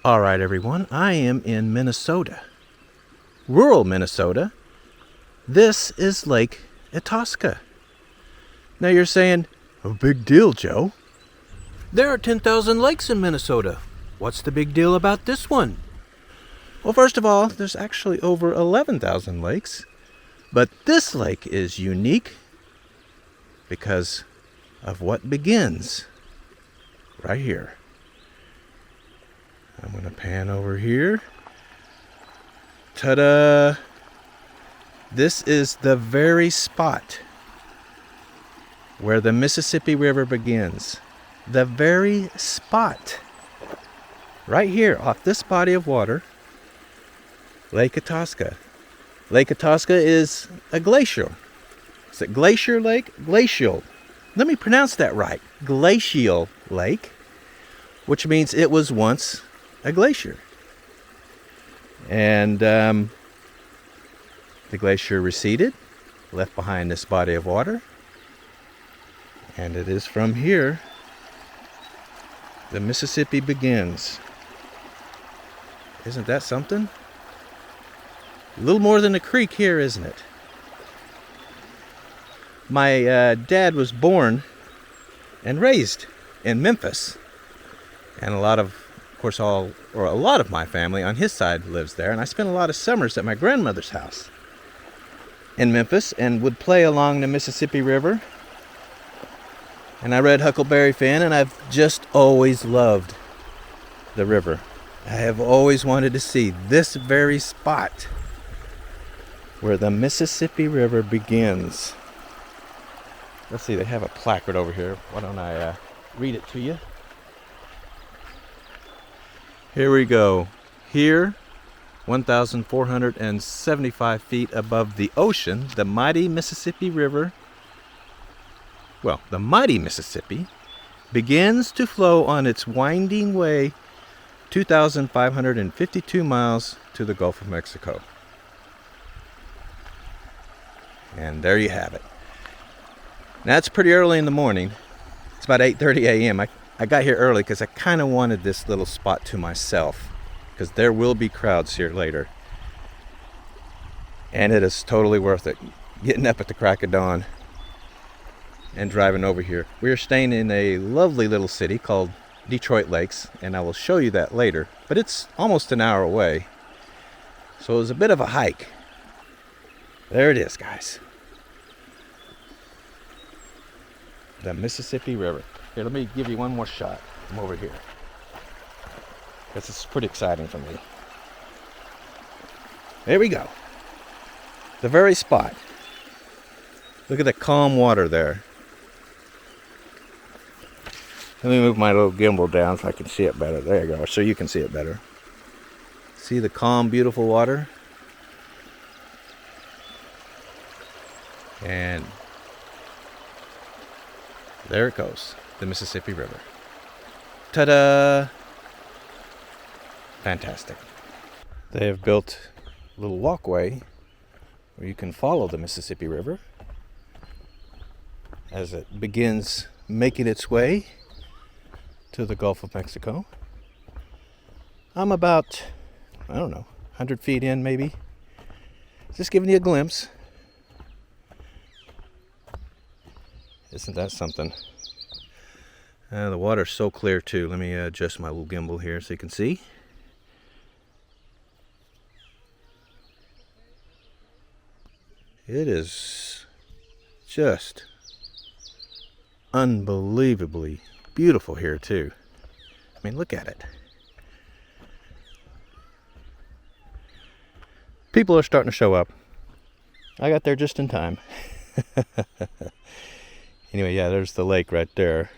All right, everyone, I am in Minnesota, rural Minnesota. This is Lake Itasca. Now you're saying, a big deal, Joe. There are 10,000 lakes in Minnesota. What's the big deal about this one? Well, first of all, there's actually over 11,000 lakes. But this lake is unique because of what begins right here. I'm going to pan over here. Ta-da! This is the very spot where the Mississippi River begins. The very spot. Right here off this body of water, Lake Itasca. Lake Itasca is a glacier. Is it glacier lake? Glacial. Let me pronounce that right. Glacial lake, which means it was once a glacier. And the glacier receded, left behind this body of water. And it is from here the Mississippi begins. Isn't that something? A little more than a creek here, isn't it? My dad was born and raised in Memphis. And a lot of my family on his side lives there. And I spent a lot of summers at my grandmother's house in Memphis and would play along the Mississippi River. And I read Huckleberry Finn, and I've just always loved the river. I have always wanted to see this very spot where the Mississippi River begins. Let's see, they have a placard over here. Why don't I read it to you? Here we go. Here, 1,475 feet above the ocean, the mighty Mississippi River, the mighty Mississippi, begins to flow on its winding way 2,552 miles to the Gulf of Mexico. And there you have it. Now, it's pretty early in the morning. It's about 8:30 a.m. I got here early because I kind of wanted this little spot to myself, because there will be crowds here later. And it is totally worth it, getting up at the crack of dawn and driving over here. We are staying in a lovely little city called Detroit Lakes, and I will show you that later. But it's almost an hour away, so it was a bit of a hike. There it is, guys. The Mississippi River. Here, let me give you one more shot. I'm over here, because this is pretty exciting for me. There we go. The very spot. Look at the calm water there. Let me move my little gimbal down so I can see it better. There you go, so you can see it better. See the calm, beautiful water? And there it goes, the Mississippi River. Ta-da! Fantastic. They have built a little walkway where you can follow the Mississippi River as it begins making its way to the Gulf of Mexico. I'm about, 100 feet in maybe. Just giving you a glimpse. Isn't that something? The water's so clear too. Let me adjust my little gimbal here so you can see. It is just unbelievably beautiful here too. I mean, look at it. People are starting to show up. I got there just in time. Anyway, yeah, there's the lake right there.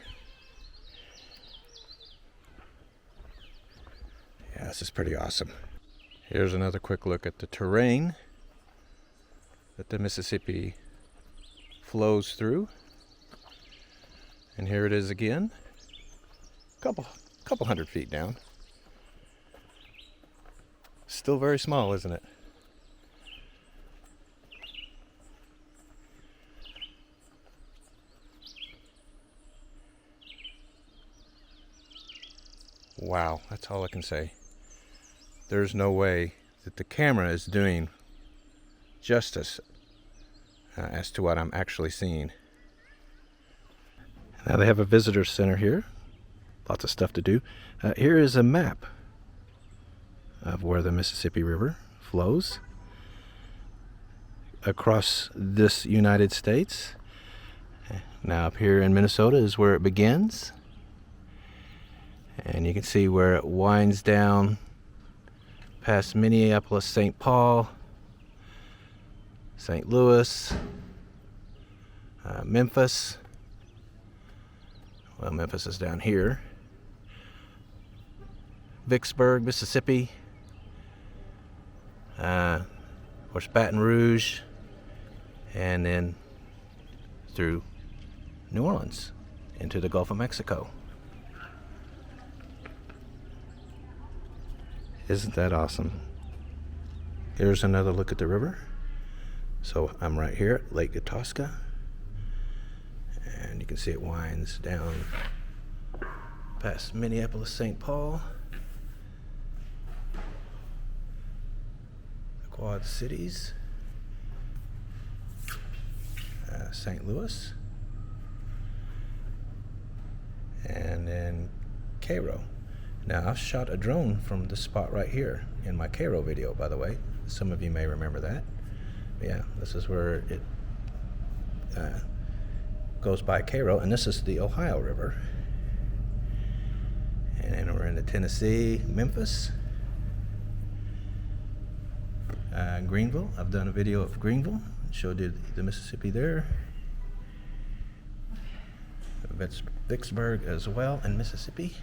Yeah, this is pretty awesome. Here's another quick look at the terrain that the Mississippi flows through. And here it is again. Couple hundred feet down. Still very small, isn't it? Wow, that's all I can say. there's no way that the camera is doing justice as to what I'm actually seeing. Now they have a visitor center here. Lots of stuff to do. Here is a map of where the Mississippi River flows across this United States. Now up here in Minnesota is where it begins. And you can see where it winds down past Minneapolis, St. Paul, St. Louis, Memphis. Well, Memphis is down here. Vicksburg, Mississippi. Of course, Baton Rouge. And then through New Orleans into the Gulf of Mexico. Isn't that awesome? Here's another look at the river. So I'm right here at Lake Itasca. And you can see it winds down past Minneapolis, St. Paul. The Quad Cities. St. Louis. And then Cairo. Now, I've shot a drone from this spot right here in my Cairo video, by the way. Some of you may remember that. Yeah, this is where it goes by Cairo, and this is the Ohio River. And then we're into Tennessee, Memphis, Greenville. I've done a video of Greenville, showed you the Mississippi there. Vicksburg as well, and Mississippi.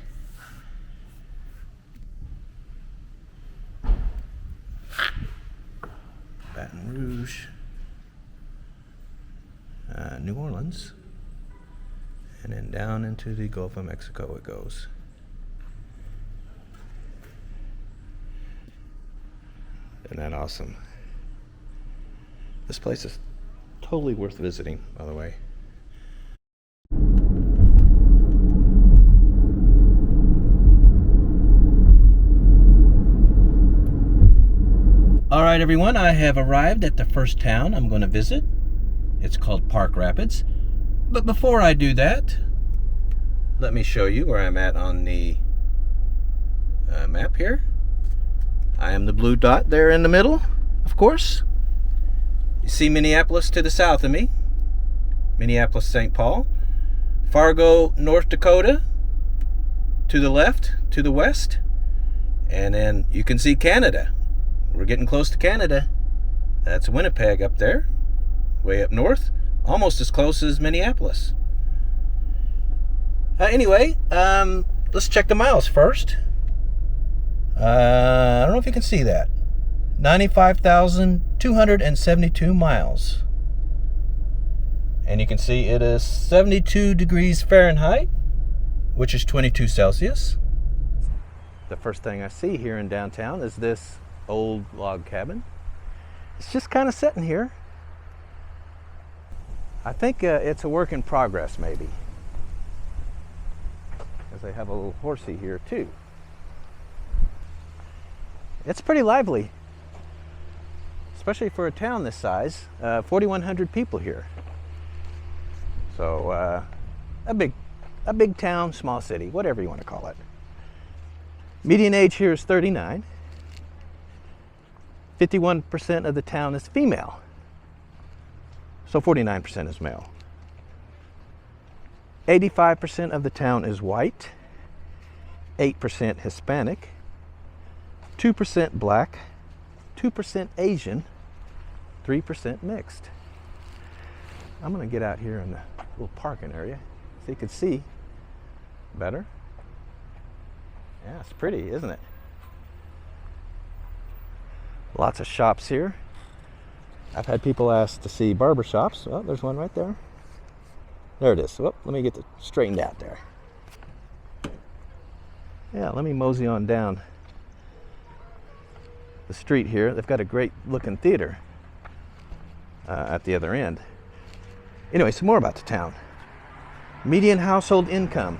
Baton Rouge, New Orleans, and then down into the Gulf of Mexico it goes. Isn't that awesome? This place is totally worth visiting, by the way. All right, everyone, I have arrived at the first town I'm going to visit. It's called Park Rapids. But before I do that, let me show you where I'm at on the map here. I am the blue dot there in the middle, of course. You see Minneapolis to the south of me. Minneapolis, St. Paul. Fargo, North Dakota to the left, to the west. And then you can see Canada. We're getting close to Canada. That's Winnipeg up there, way up north, almost as close as Minneapolis. Anyway, let's check the miles first. I don't know if you can see that. 95,272 miles. And you can see it is 72 degrees Fahrenheit, which is 22 Celsius. The first thing I see here in downtown is this old log cabin. It's just kind of sitting here. I think it's a work in progress, maybe, because they have a little horsey here too. It's pretty lively, especially for a town this size. 4,100 people here. So a big town, small city, whatever you want to call it. Median age here is 39. 51% of the town is female, so 49% is male. 85% of the town is white, 8% Hispanic, 2% black, 2% Asian, 3% mixed. I'm going to get out here in the little parking area so you can see better. Yeah, it's pretty, isn't it? Lots of shops here. I've had people ask to see barber shops. Oh, there's one right there. There it is. Oh, let me get it straightened out there. Yeah, let me mosey on down the street here. They've got a great looking theater at the other end. Anyway, some more about the town. Median household income,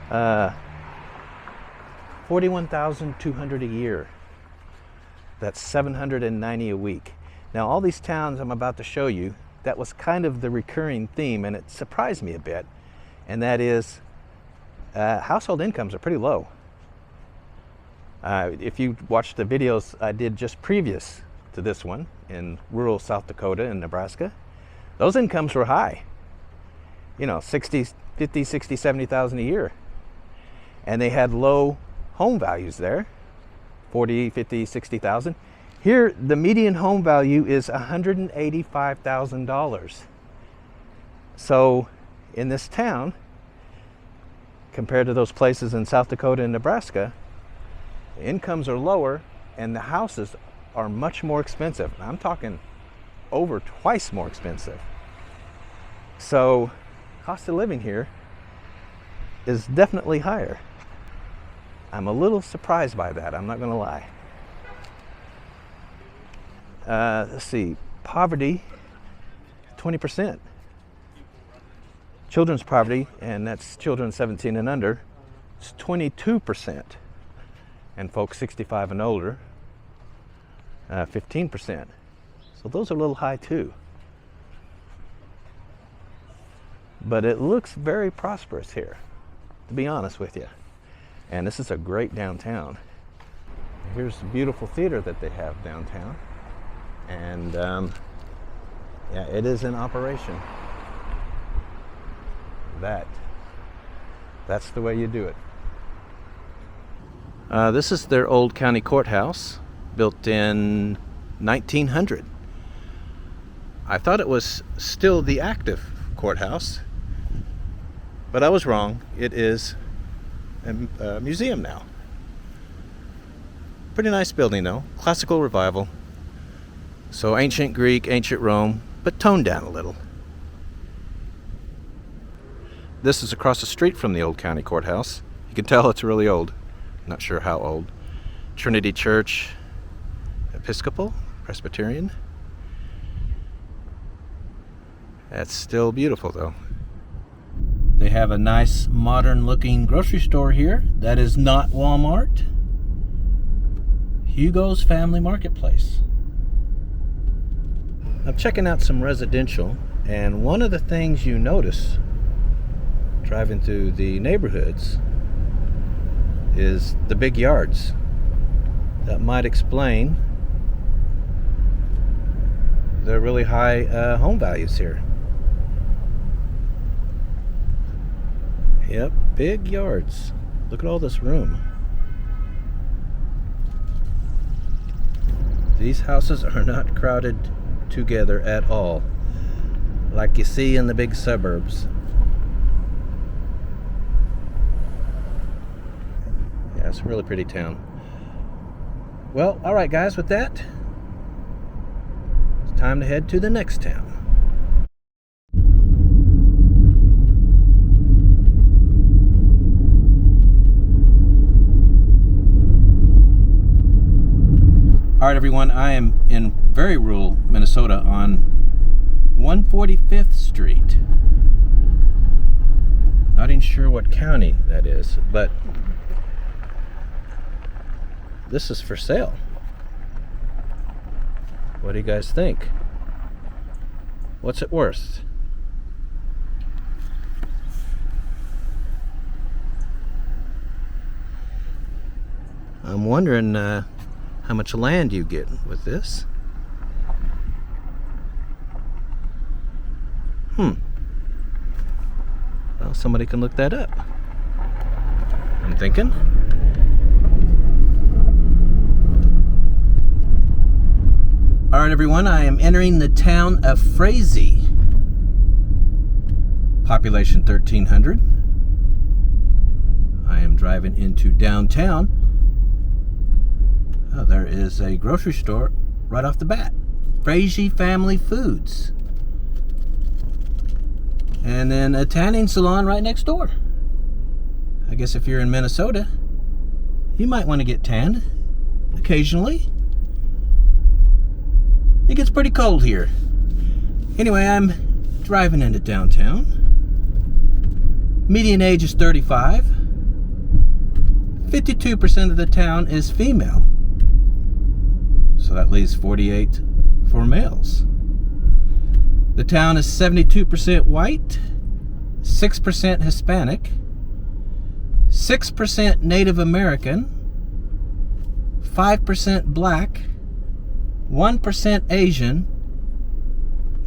$4,500 $41,200 a year. That's $790 a week. Now, all these towns I'm about to show you, that was kind of the recurring theme, and it surprised me a bit, and that is household incomes are pretty low. If you watched the videos I did just previous to this one in rural South Dakota and Nebraska, those incomes were high. You know, 50, 60, 70,000 a year. And they had low home values there, 40, 50, 60,000. Here, the median home value is $185,000. So in this town, compared to those places in South Dakota and Nebraska, the incomes are lower and the houses are much more expensive. I'm talking over twice more expensive. So cost of living here is definitely higher. I'm a little surprised by that, I'm not going to lie. Let's see, poverty, 20%. Children's poverty, and that's children 17 and under, is 22%. And folks 65 and older, 15%. So those are a little high too. But it looks very prosperous here, to be honest with you. And this is a great downtown. Here's the beautiful theater that they have downtown. And yeah, it is in operation. That's the way you do it. This is their old county courthouse, built in 1900. I thought it was still the active courthouse, but I was wrong. It is a museum now. Pretty nice building though, classical revival. So ancient Greek, ancient Rome, but toned down a little. This is across the street from the old county courthouse. You can tell it's really old. Not sure how old. Trinity Church, Episcopal, Presbyterian. That's still beautiful though. They have a nice modern looking grocery store here. That is not Walmart. Hugo's Family Marketplace. I'm checking out some residential, and one of the things you notice driving through the neighborhoods is the big yards. That might explain the really high home values here. Yep, big yards. Look at all this room. These houses are not crowded together at all, like you see in the big suburbs. Yeah, it's a really pretty town. Well, alright guys, with that, it's time to head to the next town. Alright everyone, I am in very rural Minnesota on 145th Street. Not even sure what county that is, but this is for sale. What do you guys think? What's it worth? I'm wondering how much land you get with this. Well, somebody can look that up. I'm thinking. Alright everyone, I am entering the town of Frazee. Population 1,300. I am driving into downtown. Oh, there is a grocery store right off the bat. Frazee Family Foods. And then a tanning salon right next door. I guess if you're in Minnesota, you might want to get tanned occasionally. It gets pretty cold here. Anyway, I'm driving into downtown. Median age is 35. 52% of the town is female. So that leaves 48 for males. The town is 72% white, 6% Hispanic, 6% Native American, 5% black, 1% Asian,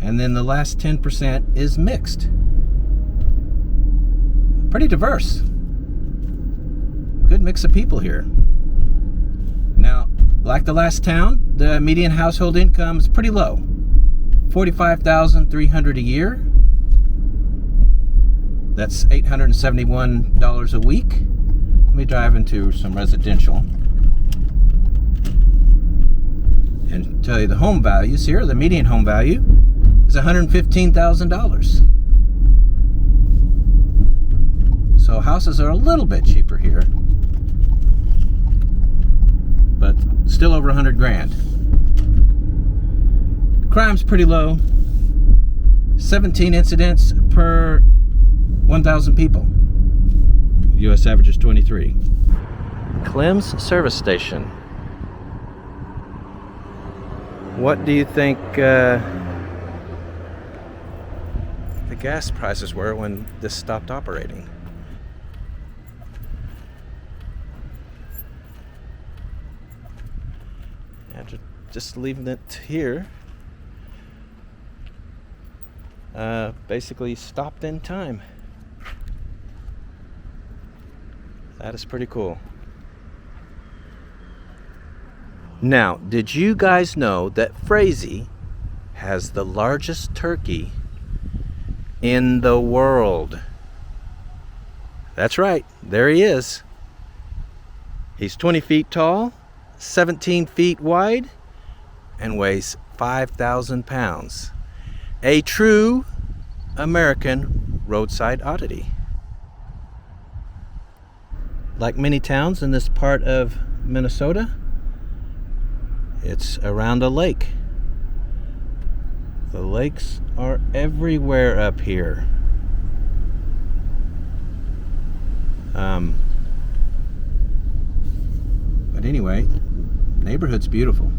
and then the last 10% is mixed. Pretty diverse. Good mix of people here. Now, like the last town, the median household income is pretty low. $45,300 a year. That's $871 a week. Let me drive into some residential and tell you the home values here. The median home value is $115,000. So houses are a little bit cheaper here, but still over 100 grand. Crime's pretty low. 17 incidents per 1,000 people. U.S. average is 23. Clem's service station. What do you think the gas prices were when this stopped operating? After just leaving it here, basically stopped in time. That is pretty cool. Now, did you guys know that Frazee has the largest turkey in the world? That's right, there he is. He's 20 feet tall, 17 feet wide, and weighs 5,000 pounds. A true American roadside oddity. Like many towns in this part of Minnesota, it's around a lake. The lakes are everywhere up here. But anyway, neighborhood's beautiful.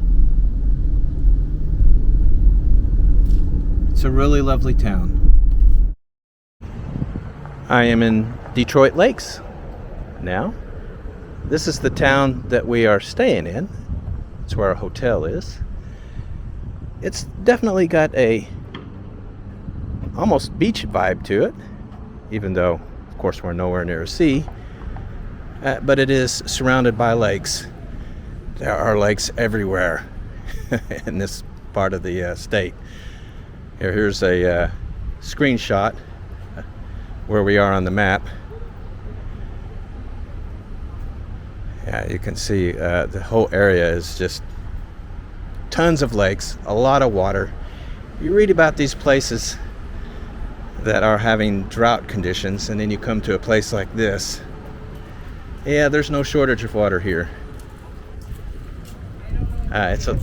It's a really lovely town. I am in Detroit Lakes now. This is the town that we are staying in. It's where our hotel is. It's definitely got a almost beach vibe to it, even though, of course, we're nowhere near a sea. But it is surrounded by lakes. There are lakes everywhere in this part of the state. Here's a screenshot where we are on the map. Yeah, you can see the whole area is just tons of lakes, a lot of water. You read about these places that are having drought conditions, and then you come to a place like this. Yeah, there's no shortage of water here. It's a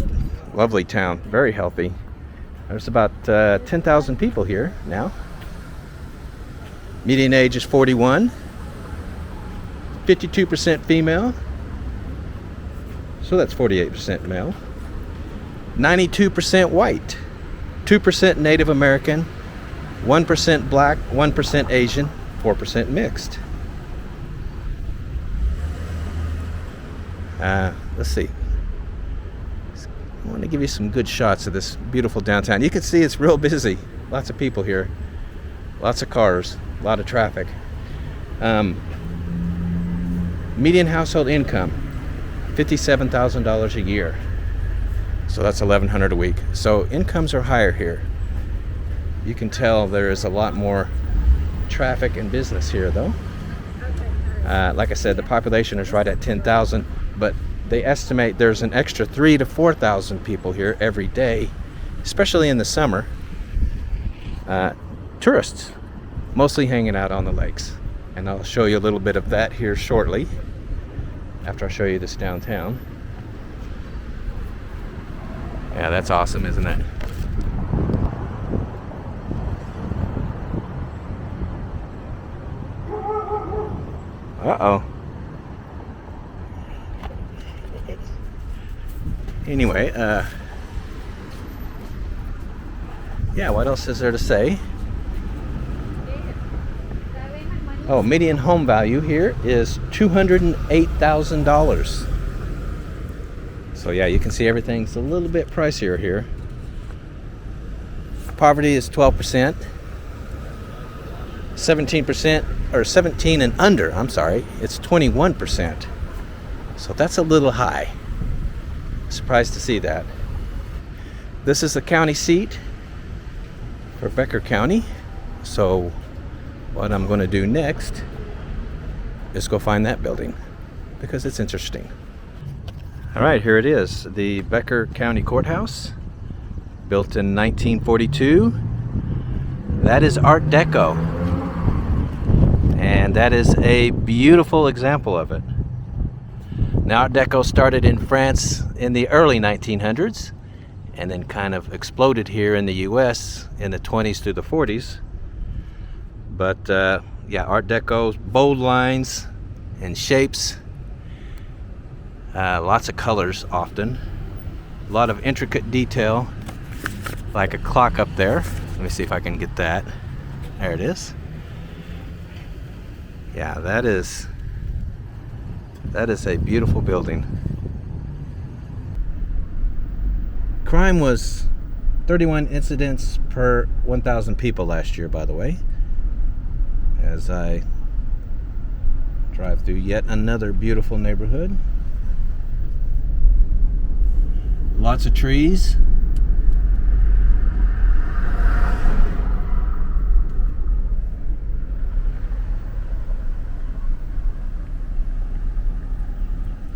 lovely town, very healthy. There's about 10,000 people here now. Median age is 41. 52% female. So that's 48% male. 92% white. 2% Native American. 1% black. 1% Asian. 4% mixed. Let's see. I want to give you some good shots of this beautiful downtown. You can see it's real busy. Lots of people here. Lots of cars. A lot of traffic. Median household income, $57,000 a year. So that's $1,100 a week. So incomes are higher here. You can tell there is a lot more traffic and business here, though. Like I said, the population is right at 10,000, but they estimate there's an extra 3,000 to 4,000 people here every day, especially in the summer. Tourists, mostly hanging out on the lakes. And I'll show you a little bit of that here shortly, after I show you this downtown. Yeah, that's awesome, isn't it? Uh-oh. Anyway, yeah, what else is there to say? Oh, median home value here is $208,000. So yeah, you can see everything's a little bit pricier here. Poverty is 12%. 17%, or 17 and under, I'm sorry, it's 21%. So that's a little high. Surprised to see that. This is the county seat for Becker County. So what I'm going to do next is go find that building because it's interesting. All right, here it is, the Becker County Courthouse, built in 1942. That is Art Deco, and that is a beautiful example of it. Now, Art Deco started in France in the early 1900s and then kind of exploded here in the US in the 20s through the 40s. But yeah, Art Deco, bold lines and shapes, lots of colors often, a lot of intricate detail, like a clock up there. Let me see if I can get that. There it is. Yeah, that is a beautiful building. Crime was 31 incidents per 1,000 people last year, by the way, as I drive through yet another beautiful neighborhood. Lots of trees.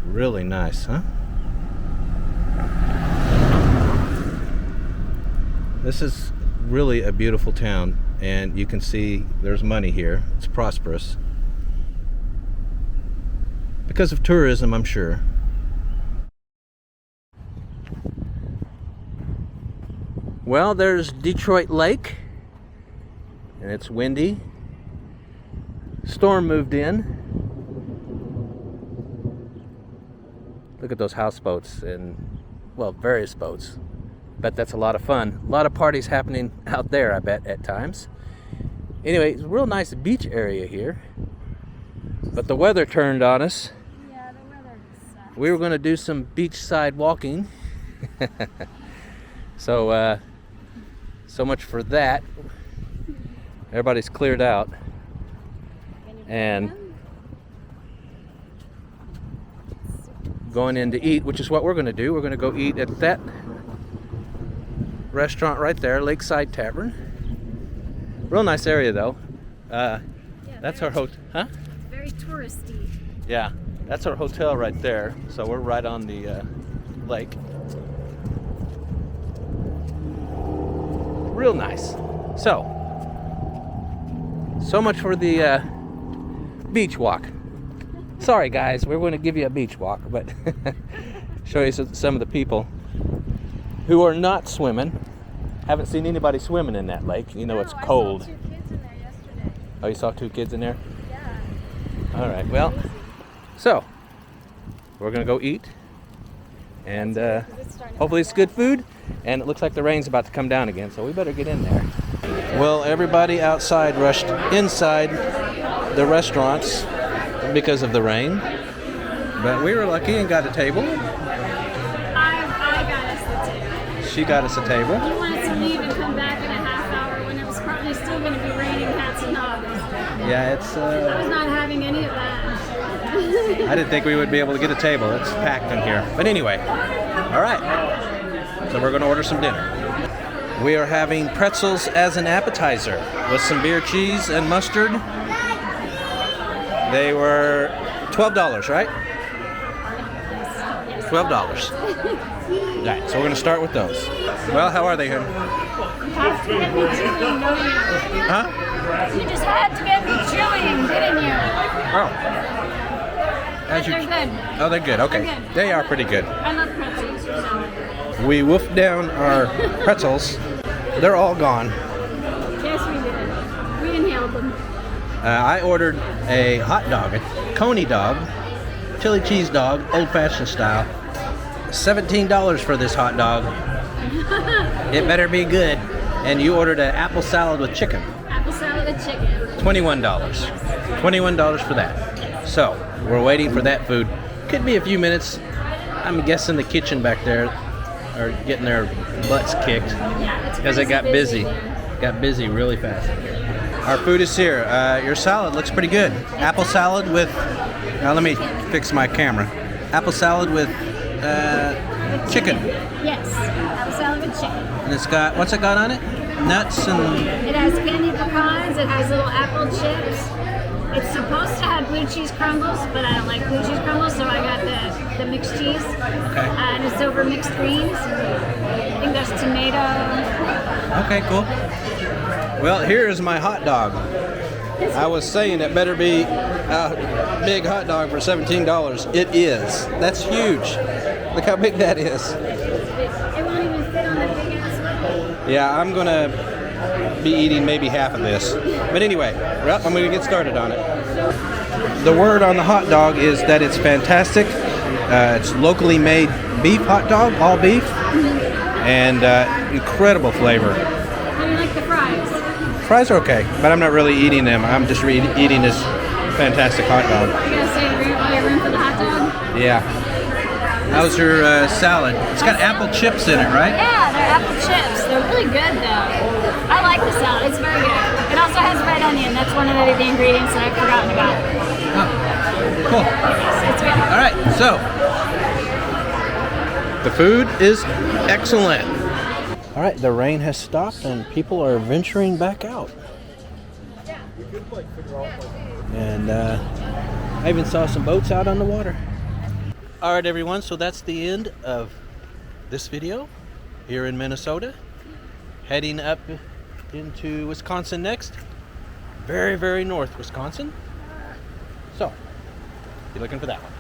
Really nice, huh? This is really a beautiful town, and you can see there's money here. It's prosperous because of tourism, I'm sure. Well, there's Detroit Lake, and it's windy. Storm moved in. Look at those houseboats and, well, various boats. Bet that's a lot of fun. A lot of parties happening out there, I bet, at times. Anyway, it's a real nice beach area here. But the weather turned on us. Yeah, the weather sucks. We were going to do some beachside walking. So much for that. Everybody's cleared out. And going in to eat, which is what we're going to do. We're going to go eat at that restaurant right there, Lakeside Tavern. Real nice area, though. That's our hotel. Huh? It's very touristy. Yeah, that's our hotel right there. So we're right on the lake. Real nice. So much for the beach walk. Sorry guys, we're going to give you a beach walk, but show you some of the people who are not swimming. Haven't seen anybody swimming in that lake. You know, no, it's cold. I saw 2 kids in there yesterday. Oh, you saw 2 kids in there? Yeah. All right, well, so we're going to go eat, and hopefully it's good food, and it looks like the rain's about to come down again, so we better get in there. Well, everybody outside rushed inside the restaurants because of the rain, but we were lucky and got a table. I got us the table. She got us a table. You wanted to leave and come back in a half hour when it was probably still going to be raining cats and dogs. Yeah, it's I was not having any of that. I didn't think we would be able to get a table. It's packed in here. But anyway, all right. So we're going to order some dinner. We are having pretzels as an appetizer with some beer cheese and mustard. They were $12, right? Yes. $12. Right, so we're going to start with those. Well, how are they, hon? You have to get me chewing, don't you? Huh? You just had to get me chewing, didn't you? Oh. They're good. Oh, they're good. Okay. They're good. They are pretty good. I love pretzels. We wolfed down our pretzels. They're all gone. Yes, we did. We inhaled them. I ordered a hot dog, a coney dog, chili cheese dog, old-fashioned style. $17 for this hot dog. It better be good. And you ordered an apple salad with chicken. Apple salad with chicken. $21. $21 for that. So, we're waiting for that food. Could be a few minutes. I'm guessing the kitchen back there are getting their butts kicked because it got busy. Got busy really fast. Our food is here. Your salad looks pretty good. Apple salad with, now let me fix my camera. Apple salad with chicken. Yes, apple salad with chicken. And it's got, what's it got on it? Nuts and... It has candied pecans, it has little apple chips. It's supposed to have blue cheese crumbles, but I don't like blue cheese crumbles, so I got the mixed cheese. Okay. And it's over mixed greens. I think there's tomato. Okay, cool. Well, here is my hot dog. I was saying it better be a big hot dog for $17. It is. That's huge. Look how big that is. It won't even fit on the big ass one. Yeah, I'm gonna be eating maybe half of this. But anyway, well, I'm gonna get started on it. The word on the hot dog is that it's fantastic. It's locally made beef hot dog, all beef, and incredible flavor. How do you like the fries? Fries are okay, but I'm not really eating them. I'm just eating this fantastic hot dog. You gotta say all your room for the hot dog? Yeah. How's your salad? It's got apple chips in it, right? Yeah, they're apple chips. They're really good though. I like the salad. It's very good. It also has red onion. That's one of the ingredients that I've forgotten about. Oh, cool. It's good. All right, so the food is excellent. All right, the rain has stopped and people are venturing back out. And I even saw some boats out on the water. All right, everyone, so that's the end of this video here in Minnesota. Heading up into Wisconsin next. Very, very north Wisconsin. So, be looking for that one.